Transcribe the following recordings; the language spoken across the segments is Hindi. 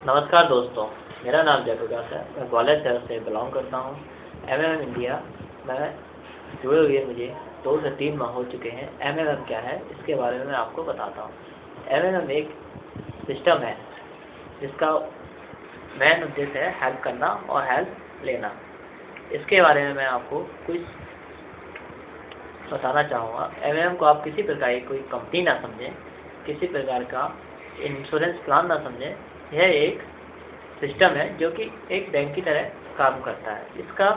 नमस्कार दोस्तों, मेरा नाम जयप्रकाश है। मैं ग्वालियर शहर से बिलोंग करता हूँ। एमएमएम इंडिया में जुड़े हुए मुझे 2 से 3 माह हो चुके हैं। एमएमएम क्या है इसके बारे में मैं आपको बताता हूँ। एमएमएम एक सिस्टम है जिसका मेन उद्देश्य है हेल्प करना और हेल्प लेना। इसके बारे में मैं आपको कुछ बताना चाहूँगा। एमएमएम को आप किसी प्रकार की कोई कंपनी ना समझें, किसी प्रकार का इंश्योरेंस प्लान ना समझें। यह एक सिस्टम है जो कि एक बैंक की तरह काम करता है। इसका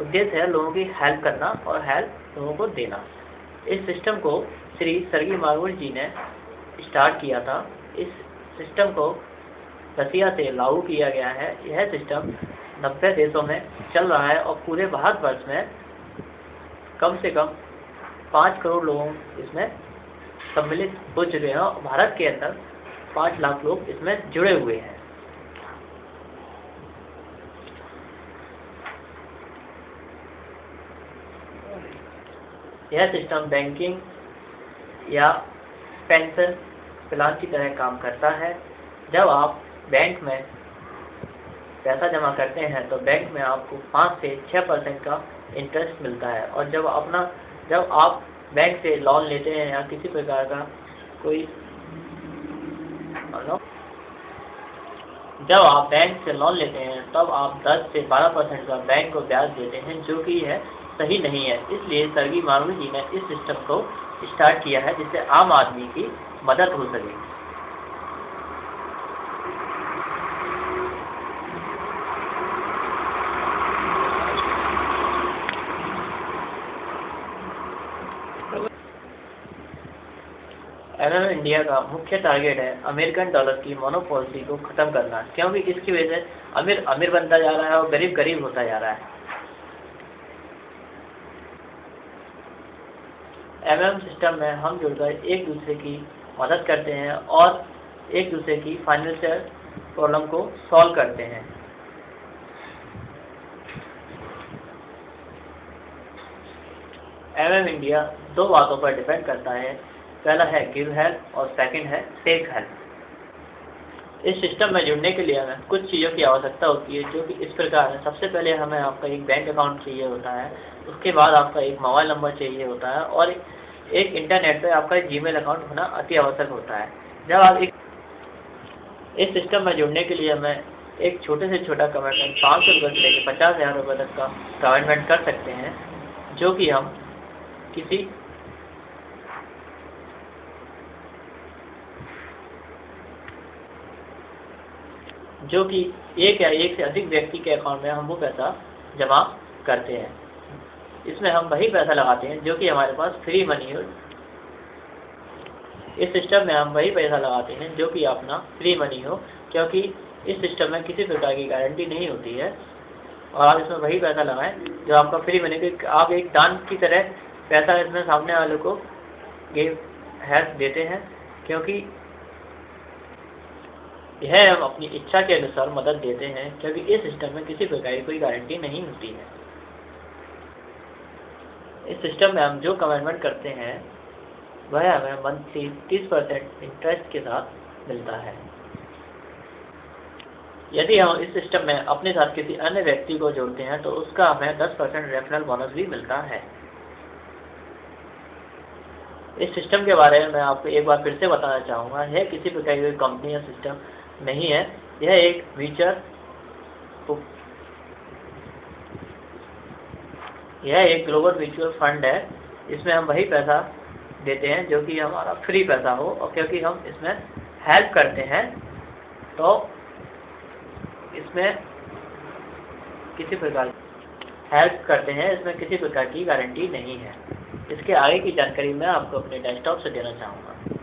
उद्देश्य है लोगों की हेल्प करना और हेल्प लोगों को देना। इस सिस्टम को श्री सर्गी मार्गुल जी ने स्टार्ट किया था। इस सिस्टम को रसिया से लागू किया गया है। यह सिस्टम 90 देशों में चल रहा है और पूरे भारतवर्ष में कम से कम 5 करोड़ लोग इसमें सम्मिलित हो चुके हैं और भारत के अंदर 5 लाख लोग इसमें जुड़े हुए हैं। यह सिस्टम बैंकिंग या पेंशन प्लान की तरह काम करता है। जब आप बैंक में पैसा जमा करते हैं तो बैंक में आपको 5 से 6% का इंटरेस्ट मिलता है। और जब आप बैंक से लोन लेते हैं या किसी प्रकार का कोई जब आप बैंक से लोन लेते हैं तब आप 10 से 12% का बैंक को ब्याज देते हैं, जो कि यह सही नहीं है। इसलिए सर्गी मार्गुल जी ने इस सिस्टम को स्टार्ट किया है जिससे आम आदमी की मदद हो सके। एमएमएम इंडिया का मुख्य टारगेट है अमेरिकन डॉलर की मोनोपॉलिसी को खत्म करना, क्योंकि इसकी वजह से अमीर अमीर बनता जा रहा है और गरीब गरीब होता जा रहा है। एमएमएम सिस्टम में हम जुड़कर एक दूसरे की मदद करते हैं और एक दूसरे की फाइनेंशियल प्रॉब्लम को सॉल्व करते हैं। एमएमएम इंडिया 2 बातों पर डिपेंड करता है। पहला है गिव हेल्प और सेकंड है टेक हेल्प। इस सिस्टम में जुड़ने के लिए हमें कुछ चीज़ों की आवश्यकता होती है, जो कि इस प्रकार है। सबसे पहले हमें आपका एक बैंक अकाउंट चाहिए होता है, उसके बाद आपका एक मोबाइल नंबर चाहिए होता है और एक इंटरनेट पर आपका जीमेल अकाउंट होना अति आवश्यक होता है। जब आप इस सिस्टम में जुड़ने के लिए हमें एक छोटे से छोटा कमिटमेंट 500 रुपये से लेकर 50,000 रुपये तक का कमिटमेंट कर सकते हैं, जो कि हम किसी एक या एक से अधिक व्यक्ति के अकाउंट में हम वो पैसा जमा करते हैं। इसमें हम वही पैसा लगाते हैं जो कि हमारे पास फ्री मनी हो। इस सिस्टम में हम वही पैसा लगाते हैं जो कि अपना फ्री मनी हो, क्योंकि इस सिस्टम में किसी प्रकार की गारंटी नहीं होती है। और आप इसमें वही पैसा लगाएं जो आपका फ्री मनी के आप एक दान की तरह पैसा इसमें सामने वाले को हेल्प देते हैं, क्योंकि यह हम अपनी इच्छा के अनुसार मदद देते हैं, क्योंकि इस सिस्टम में किसी प्रकार की कोई गारंटी नहीं होती है। इस सिस्टम में हम जो कमिटमेंट करते हैं वह हमें मंथली 30% इंटरेस्ट के साथ मिलता है। यदि हम इस सिस्टम में अपने साथ किसी अन्य व्यक्ति को जोड़ते हैं तो उसका हमें 10% रेफरल बोनस भी मिलता है। इस सिस्टम के बारे में मैं आपको एक बार फिर से बताना चाहूँगा। यह किसी प्रकार की कंपनी या सिस्टम नहीं है। यह एक ग्लोबल म्यूचुअल फंड है। इसमें हम वही पैसा देते हैं जो कि हमारा फ्री पैसा हो, और क्योंकि हम इसमें हेल्प करते हैं तो इसमें किसी प्रकार की गारंटी नहीं है। इसके आगे की जानकारी मैं आपको अपने डेस्कटॉप से देना चाहूँगा।